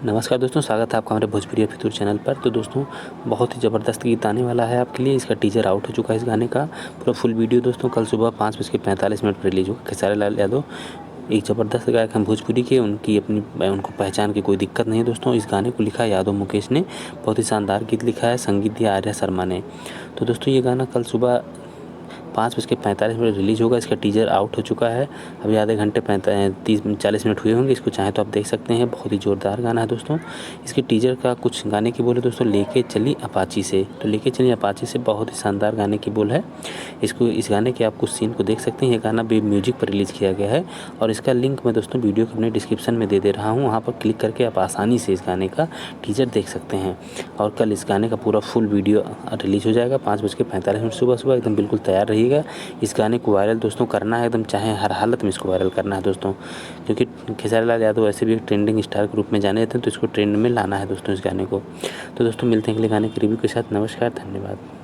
नमस्कार दोस्तों, स्वागत है आपका हमारे भोजपुरी फितूर चैनल पर। तो दोस्तों, बहुत ही ज़बरदस्त गीत आने वाला है आपके लिए। इसका टीज़र आउट हो चुका है इस गाने का। पूरा फुल वीडियो दोस्तों कल सुबह 5:45 पर रिलीज़ होगा। खेसारी लाल यादव एक ज़बरदस्त गायक हैं भोजपुरी के। उनको पहचान की कोई दिक्कत नहीं है दोस्तों। इस गाने को लिखा है यादव मुकेश ने। बहुत ही शानदार गीत लिखा है, संगीत दिया आर्या शर्मा ने। तो दोस्तों, ये गाना कल सुबह 5:45 रिलीज़ होगा। इसका टीज़र आउट हो चुका है। अभी आधे घंटे 30-40 मिनट हुए होंगे। इसको चाहें तो आप देख सकते हैं। बहुत ही ज़ोरदार गाना है दोस्तों। इसके टीज़र का कुछ गाने की बोल है दोस्तों, लेके चली अपाची से। तो लेके चली अपाची से बहुत ही शानदार गाने की बोल है। इस गाने के आप कुछ सीन को देख सकते हैं। ये गाना वेब म्यूजिक पर रिलीज़ किया गया है और इसका लिंक मैं दोस्तों वीडियो के अपने डिस्क्रिप्शन में दे रहा हूँ। वहाँ पर क्लिक करके आप आसानी से इस गाने का टीज़र देख सकते हैं। और कल इस गाने का पूरा फुल वीडियो रिलीज़ हो जाएगा 5:45 सुबह एकदम बिल्कुल तैयार रहिएगा। इस गाने को वायरल दोस्तों करना है एकदम, चाहे हर हालत में इसको वायरल करना है दोस्तों, क्योंकि खेसारी लाल यादव ऐसे भी एक ट्रेंडिंग स्टार के रूप में जाने जाते हैं। तो इसको ट्रेंड में लाना है दोस्तों इस गाने को। तो दोस्तों, मिलते हैं अगले गाने के रिव्यू के साथ। नमस्कार, धन्यवाद।